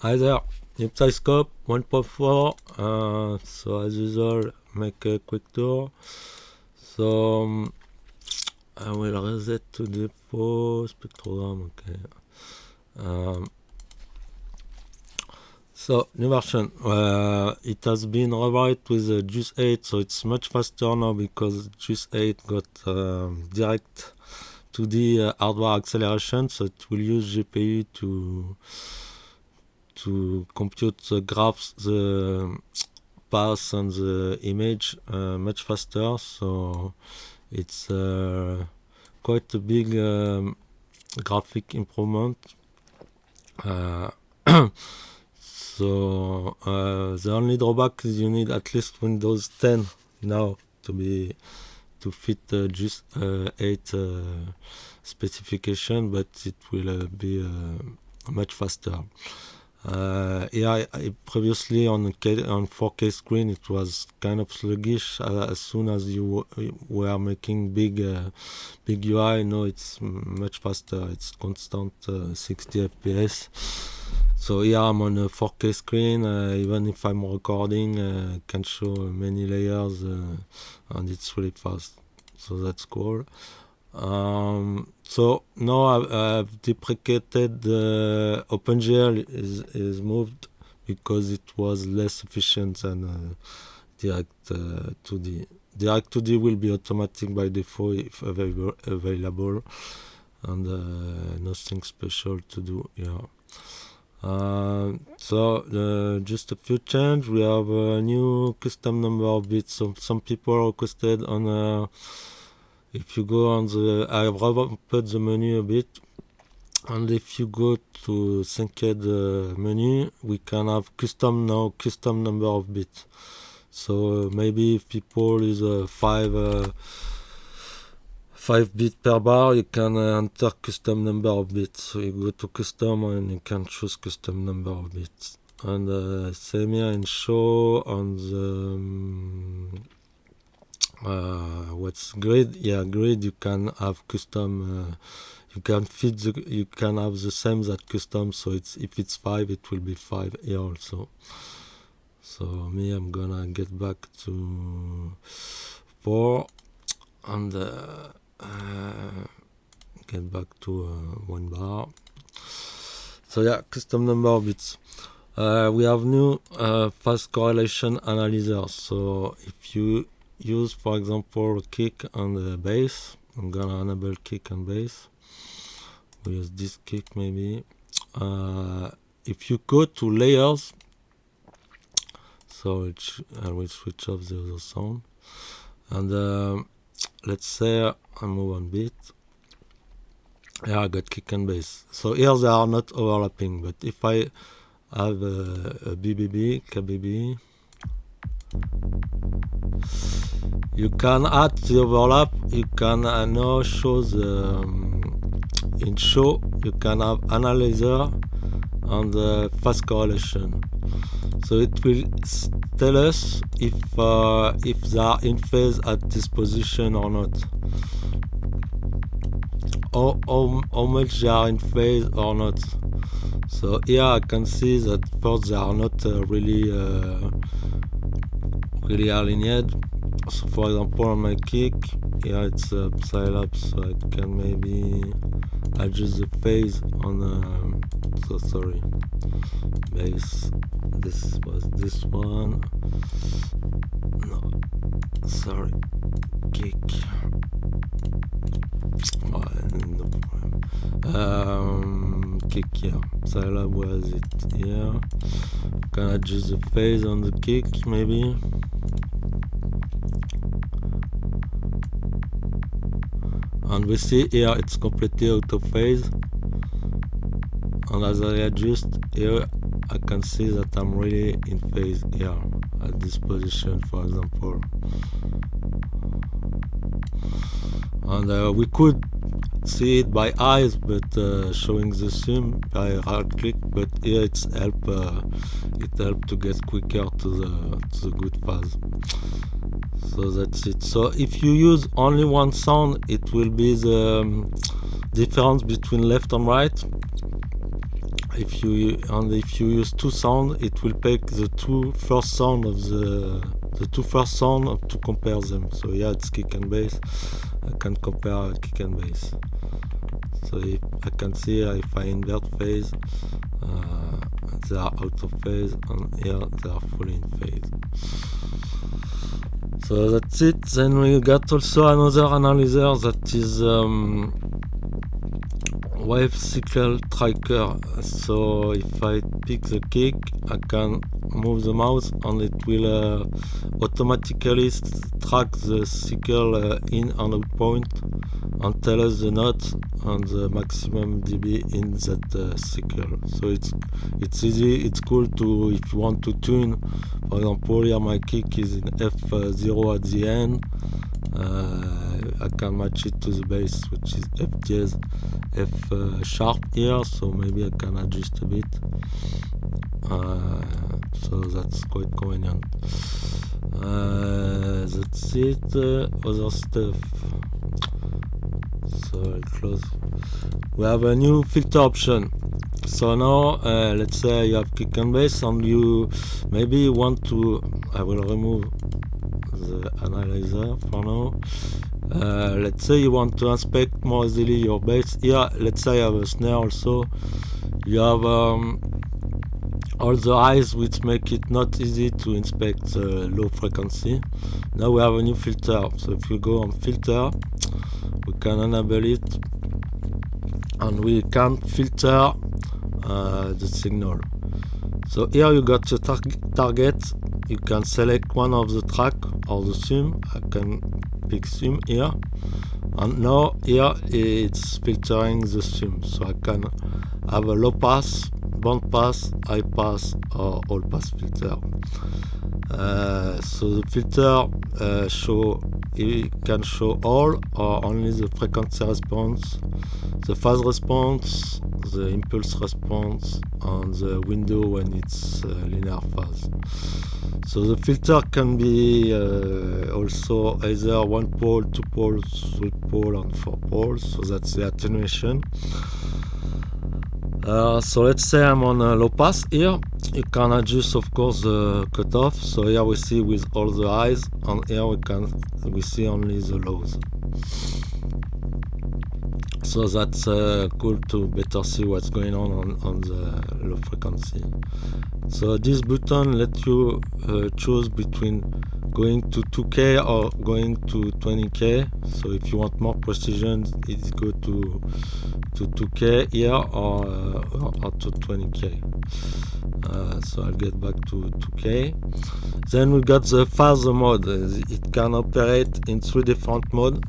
Hi there, new PsyScope 1.4. So as usual, make a quick tour. So I will reset to default spectrogram. Okay. So new version. It has been revised with Juice 8, so it's much faster now because Juice 8 got Direct2D hardware acceleration, so it will use GPU to compute the graphs, the path and the image much faster. So it's quite a big graphic improvement. So the only drawback is you need at least Windows 10 now to fit just 8 specification, but it will be much faster. Previously on 4K screen it was kind of sluggish as soon as you were making big UI. Now it's much faster. It's constant 60 FPS. So here I'm on a 4K screen. Even if I'm recording, I can show many layers and it's really fast. So that's cool. So now I've deprecated the OpenGL is moved because it was less efficient than Direct2D. Direct2D will be automatic by default if available, and nothing special to do here. So just a few changes. We have a new custom number of bits. So some people requested on if you go on the, I've revamped the menu a bit, and if you go to synced menu, we can have custom number of bits. So maybe if people use 5 bit per bar, you can enter custom number of bits. So you go to custom and you can choose custom number of bits. And same here in show on the what's grid. Yeah, grid. You can have custom. You can fit you can have the same as custom. So it's if it's 5, it will be 5 here also. So me, I'm gonna get back to 4 and get back to 1 bar. So yeah, custom number of bits. We have new fast correlation analyzer. So if you use, for example, kick and the bass, I'm gonna enable kick and bass. We use this kick maybe. If you go to layers, so I will switch off the other sound, and let's say I move one bit. Here I got kick and bass. So here they are not overlapping, but if I have a BBB, KBB, you can add the overlap. You can now show the in show. You can have analyzer and fast correlation. So it will tell us if they are in phase at this position or not, or how much they are in phase or not. So here I can see that first they are not really aligned. So for example on my kick, here it's Psylab, so I can maybe adjust the phase on so sorry, bass. This was this one. No, sorry, kick. No problem. Kick here. Psylab was it here. Can adjust the phase on the kick maybe. And we see here it's completely out of phase. And as I adjust here, I can see that I'm really in phase here at this position, for example. And we could see it by eyes, but showing the zoom by right click. But here it helps to get quicker to the good phase. So that's it. So if you use only one sound, it will be the difference between left and right. if you use two sound, it will pick the two first sound of the two first sound to compare them. So yeah, it's kick and bass. I can compare kick and bass. So if I can see if I invert phase, they are out of phase, and here they are fully in phase. So that's it. Then we got also another analyzer that is wave cycle tracker. So if I pick the kick, I can move the mouse and it will automatically track the cycle in and out point and tell us the note and the maximum dB in that cycle. So it's easy, it's cool to, if you want to tune. For example, here my kick is in F0 at the end. I can match it to the bass, which is F jazz, F sharp here, so maybe I can adjust a bit. So that's quite convenient. That's it. Other stuff. So I'll close. We have a new filter option. So now, let's say you have kick and bass, and you maybe want to. I will remove the analyzer for now. Let's say you want to inspect more easily your bass. Here, let's say I have a snare also. You have all the eyes, which make it not easy to inspect the low frequency. Now we have a new filter. So if you go on filter, we can enable it, and we can filter the signal. So here you got your target. You can select one of the track or the sum. I can pick sum here, and now here it's filtering the sum. So I can have a low pass, band pass, high pass, or all pass filter. So the filter can show all or only the frequency response, the phase response, the impulse response, and the window when it's linear phase. So the filter can be also either 1 pole, 2 poles, 3 pole, and 4 poles. So that's the attenuation. So let's say I'm on a low pass here. You can adjust, of course, the cutoff. So here we see with all the highs, and here we see only the lows. So that's cool to better see what's going on the low frequency. So this button lets you choose between going to 2K or going to 20K. So if you want more precision, it go to 2K here or to 20K. So I'll get back to 2K. Then we got the phase mode. It can operate in 3 different modes.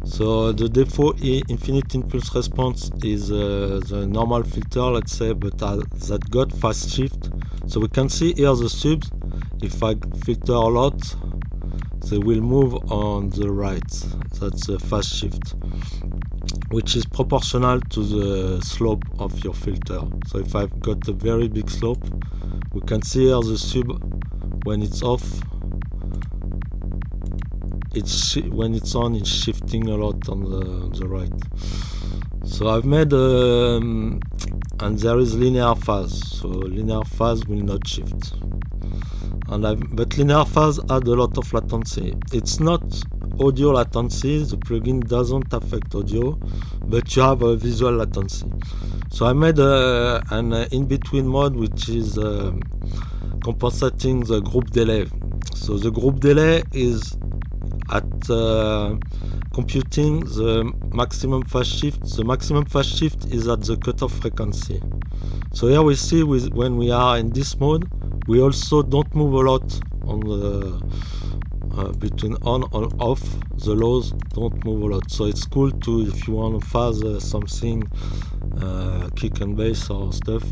So the default infinite impulse response is the normal filter, let's say, but that got fast shift. So we can see here the subs. If I filter a lot, they will move on the right. That's the fast shift, which is proportional to the slope of your filter. So if I've got a very big slope, we can see here the sub when it's off. When it's on, it's shifting a lot on the right. So I've made and there is linear phase. So linear phase will not shift. But linear phase had a lot of latency. It's not audio latency. The plugin doesn't affect audio, but you have a visual latency. So I made an in-between mode, which is compensating the group delay. So the group delay is at computing the maximum phase shift. The maximum phase shift is at the cutoff frequency. So here we see when we are in this mode, we also don't move a lot on the between on and off. The lows don't move a lot. So it's cool to, if you want to phase something, kick and bass or stuff,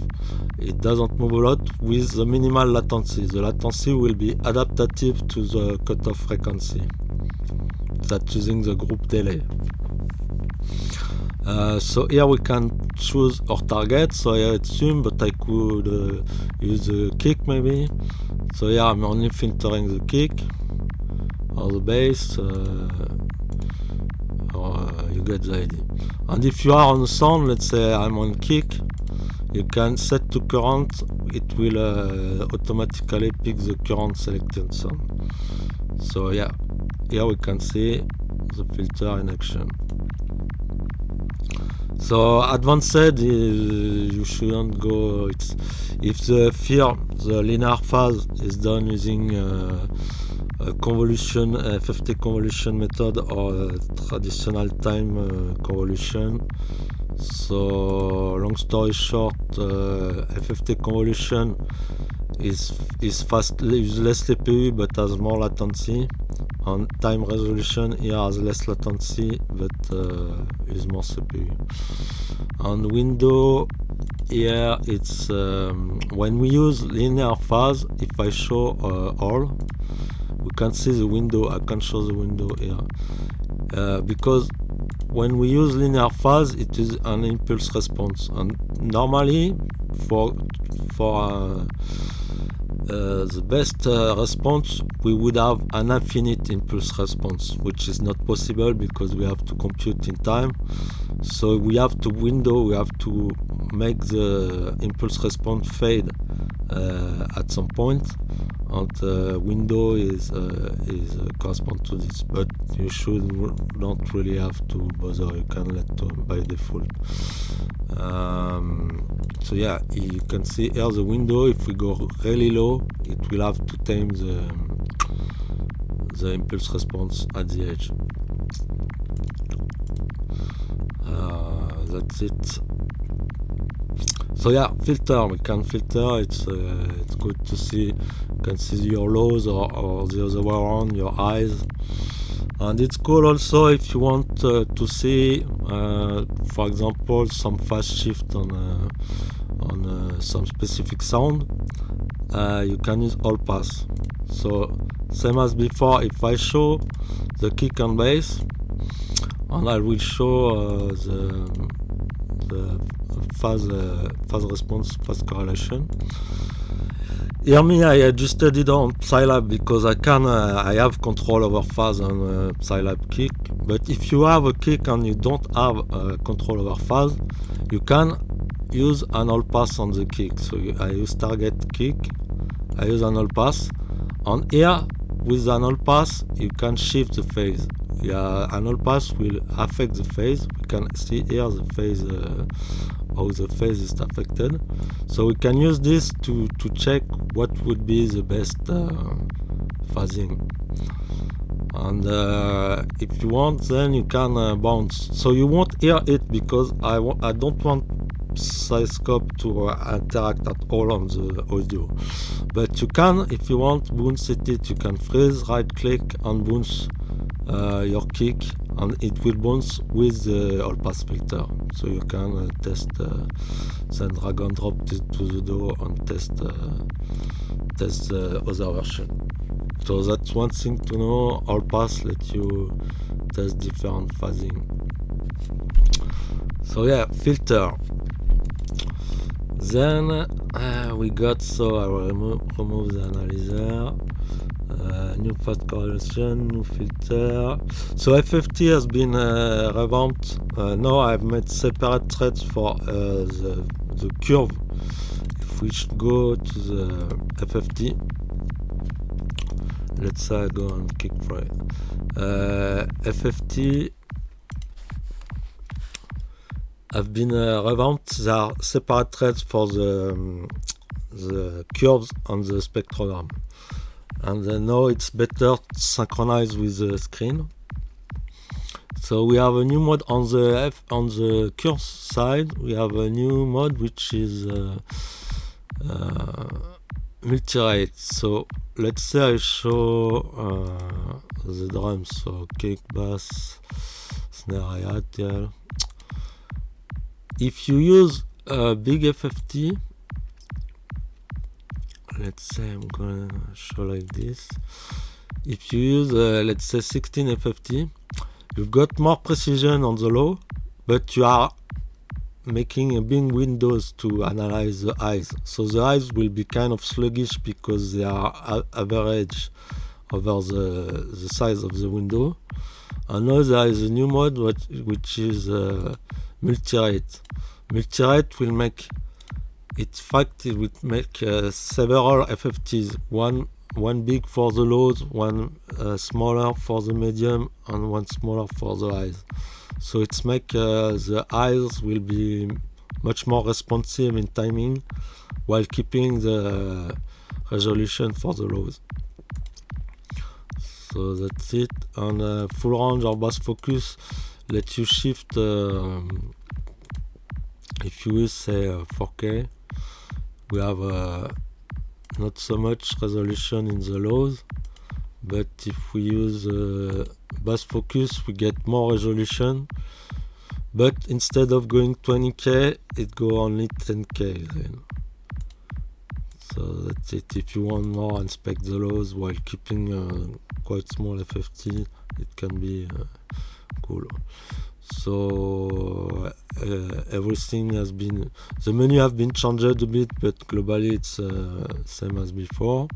it doesn't move a lot with the minimal latency. The latency will be adaptive to the cutoff frequency. That's using the group delay. So here we can choose our target. So here it's sum, but I could use the kick maybe. So here I'm only filtering the kick or the bass, or you get the idea. And if you are on the sound, let's say I'm on kick, you can set to current. It will automatically pick the current selected sound. So yeah, here we can see the filter in action. So advanced you shouldn't go. If the linear phase is done using a convolution, FFT convolution method or traditional time convolution. So long story short, FFT convolution is fast, uses less CPU but has more latency. And time resolution here has less latency but is more CPU. On window here, it's when we use linear phase, if I show all, we can see the window. I can show the window here because when we use linear phase, it is an impulse response, and normally for the best response, we would have an infinite impulse response, which is not possible because we have to compute in time. So we have to make the impulse response fade at some point, and window is correspond to this. But you don't really have to bother. You can let by default. So yeah, you can see here the window. If we go really low, it will have to tame the impulse response at the edge. That's it. So yeah, filter. We can filter. It's good to see. You can see your lows or the other way around, your highs. And it's cool also if you want to see, for example, some fast shift on some specific sound. You can use all pass. So same as before, if I show the kick and bass, and I will show the phase response, phase correlation. Here I adjusted it on Scilab because I have control over phase on Scilab kick. But if you have a kick and you don't have control over phase, you can use an all pass on the kick. So I use target kick, I use an all pass, and here with an all pass you can shift the phase. An all pass will affect the phase. We can see here the phase, how the phase is affected. So we can use this to check what would be the best phasing. And if you want, then you can bounce. So you won't hear it because I don't want PsyScope to interact at all on the audio. But you can, if you want, bounce it. You can freeze, right click and bounce your kick, and it will bounce with the all pass filter. So you can test, then drag and drop to the door and test the other version. So that's one thing to know. All pass let you test different phasing. So yeah, filter. Then we got, so I will remove the analyzer. New phase correlation, new filter. So FFT has been revamped. Now I've made separate threads for the curve. If we should go to the FFT, let's say I go on kick fry. FFT have been revamped. There are separate threads for the curves on the spectrogram. And now it's better synchronized with the screen. So we have a new mode on the curve side. We have a new mode which is multi-rate. So let's say I show the drums, so kick, bass, snare, hi-hat. If you use a big FFT, let's say I'm gonna show like this. If you use let's say 16 FFT, you've got more precision on the low, but you are making a big windows to analyze the highs. So the highs will be kind of sluggish because they are average over the size of the window. And now there is a new mode which is multi-rate. Multi-rate will make in fact it would make several FFTs, one big for the lows, one smaller for the medium, and one smaller for the highs. So it's make the highs will be much more responsive in timing while keeping the resolution for the lows. So that's it. On full range or bass focus let you shift if you use say 4K, we have not so much resolution in the lows, but if we use bass focus we get more resolution, but instead of going 20K it go only 10K then. So that's it. If you want more inspect the lows while keeping quite small FFT, it can be cool. So everything has been, the menu have been changed a bit, but globally it's same as before.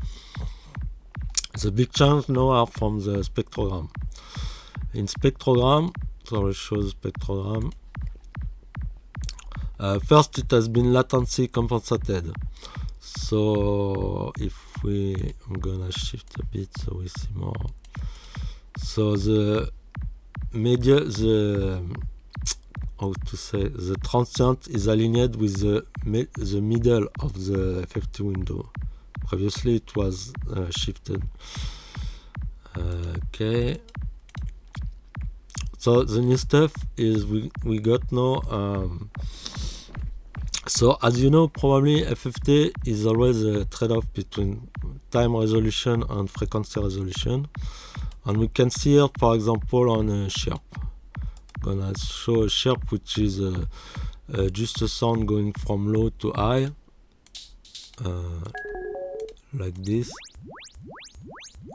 The big change now are from the spectrogram. In spectrogram, so I'll show the spectrogram. First it has been latency compensated. So if I'm gonna shift a bit so we see more. So the media, the transient is aligned with the middle of the FFT window. Previously it was shifted. Okay. So the new stuff is we got now. So as you know, probably FFT is always a trade-off between time resolution and frequency resolution. And we can see here, for example, on a chirp. I'm gonna show a chirp which is just a sound going from low to high, like this,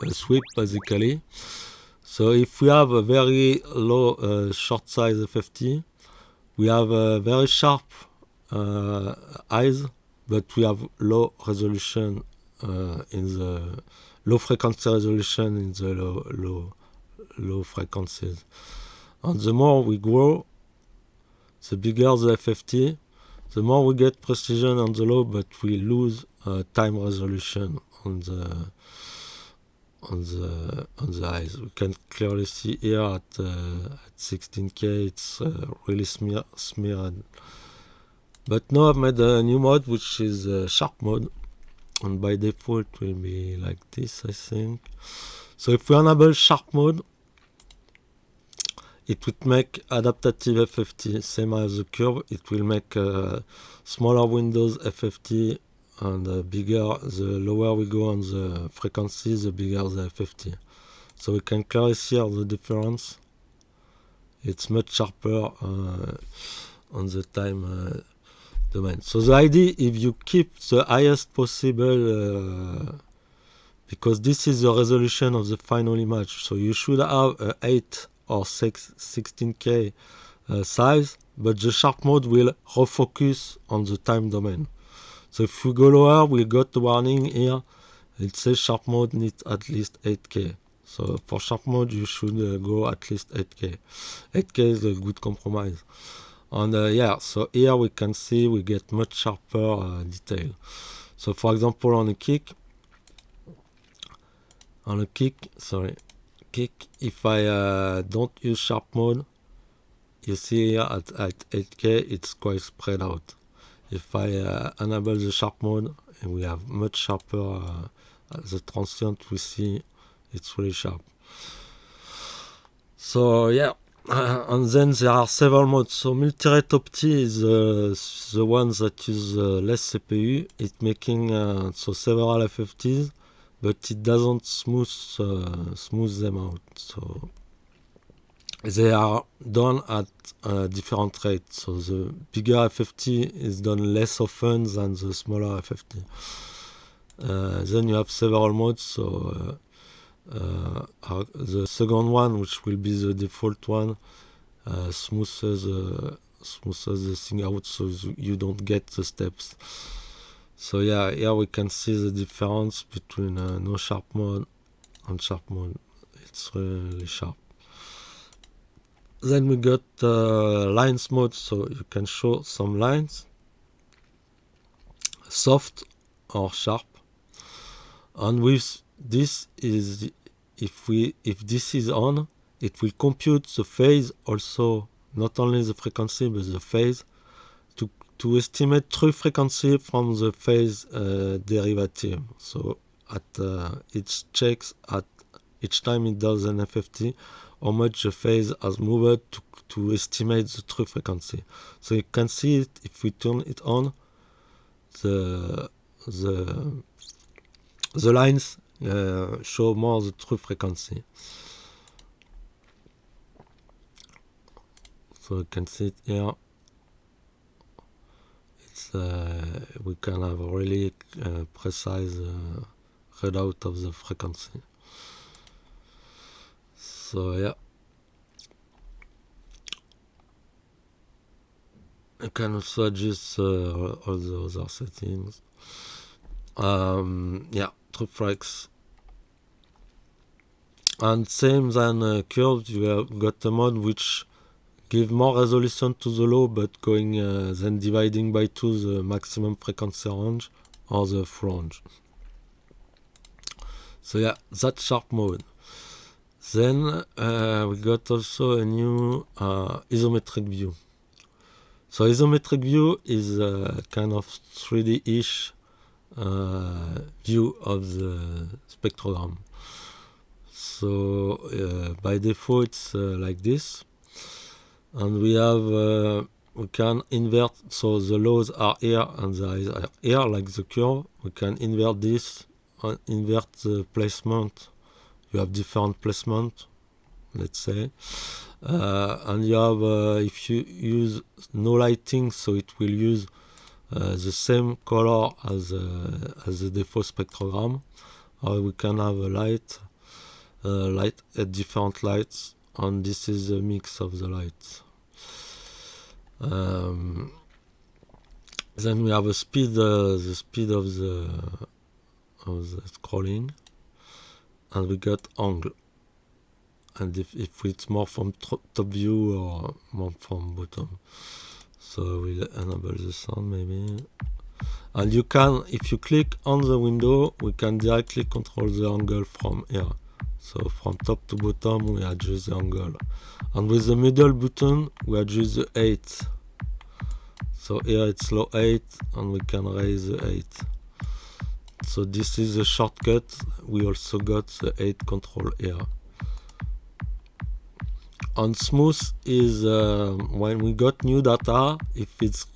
a sweep basically. So if we have a very low short size FFT, we have a very sharp highs, but we have low resolution in the low frequency resolution in the low frequencies. And the more we grow, the bigger the FFT, the more we get precision on the low, but we lose time resolution on the highs. We can clearly see here at 16K it's really smeared. But now I've made a new mode which is sharp mode, and by default it will be like this, I think. So if we enable sharp mode, it would make adaptive FFT, same as the curve. It will make smaller windows FFT and bigger. The lower we go on the frequency, the bigger the FFT. So we can clearly see the difference. It's much sharper on the time domain. So the idea, if you keep the highest possible, because this is the resolution of the final image, so you should have a 8 or 16K size, but the sharp mode will refocus on the time domain. So if we go lower, we got the warning here. It says sharp mode needs at least 8K. So for sharp mode, you should go at least 8K. 8K is a good compromise. And yeah, so here we can see we get much sharper detail. So for example, on a kick, if I don't use sharp mode, you see here at 8K it's quite spread out. If I enable the sharp mode, we have much sharper the transient we see, it's really sharp. So yeah, and then there are several modes. So multi-rate opti is the one that use less CPU. It's making so several FFTs, but it doesn't smooth them out. So they are done at different rates. So the bigger FFT is done less often than the smaller FFT. Then you have several modes. So the second one, which will be the default one, smoothes the thing out, so you don't get the steps. So yeah, here we can see the difference between no sharp mode and sharp mode. It's really sharp. Then we got lines mode, so you can show some lines. soft or sharp. And with this is, if this is on, it will compute the phase also, not only the frequency but the phase, to estimate true frequency from the phase derivative. So at it checks at each time it does an FFT how much the phase has moved to estimate the true frequency. So you can see it if we turn it on. The lines show more the true frequency. So you can see it here. It's we can have a really precise readout of the frequency. So yeah, you can also adjust all the other settings. Yeah, true fracs. And same than curves, you have got a mode which give more resolution to the low, but going then dividing by 2 the maximum frequency range or the full range. So yeah, that's sharp mode. Then we got also a new isometric view. So isometric view is a kind of 3D-ish view of the spectrogram. So by default it's like this, and we have we can invert, so the lows are here and the highs are here, like the curve. We can invert this and invert the placement. You have different placement, let's say, and you have if you use no lighting, so it will use the same color as the default spectrogram, or we can have a light at different lights, and this is a mix of the lights. Then we have a speed, the speed of the scrolling, and we got angle. And if it's more from top view or more from bottom. So we'll enable the sound maybe. And you can, if you click on the window, we can directly control the angle from here. So from top to bottom we adjust the angle. And with the middle button we adjust the 8. So here it's low 8 and we can raise the 8. So this is a shortcut. We also got the 8 control here. On smooth is when we got new data, if it's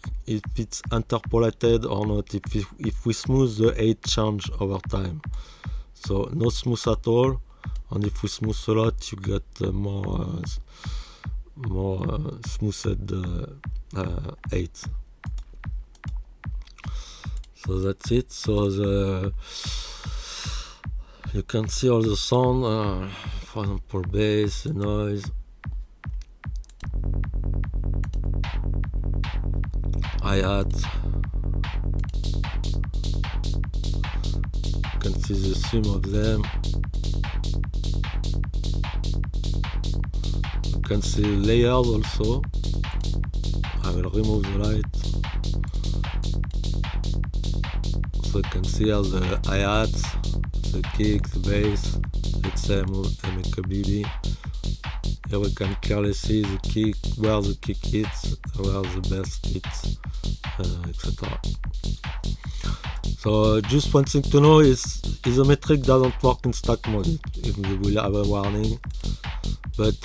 interpolated or not, if we smooth the 8 change over time. So no smooth at all, and if we smooth a lot, you get more smoothed 8. So that's it. So you can see all the sound, for example bass, noise, hi-hat. You can see the sum of them. You can see layers also. I will remove the light. So you can see here the hi-hats, the kick, the bass. Let's say I make a BB. Here we can clearly see the kick, where the kick hits, where the bass hits, etc. So just one thing to know is isometric doesn't work in stack mode. You will have a warning. But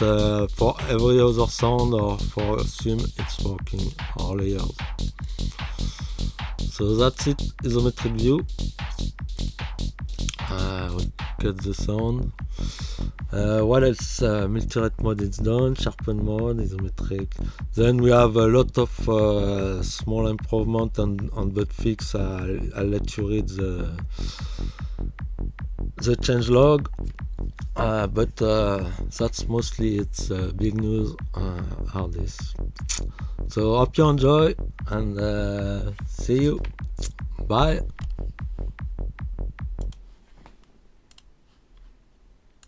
for every other sound or for sum, it's working, or layers. So that's it, isometric view. We cut the sound. What else? Multi-rate mode is done, sharpen mode, isometric. Then we have a lot of small improvement on bug fix. I'll let you read the change log. But that's mostly it's big news are this. So hope you enjoy and see you. Bye.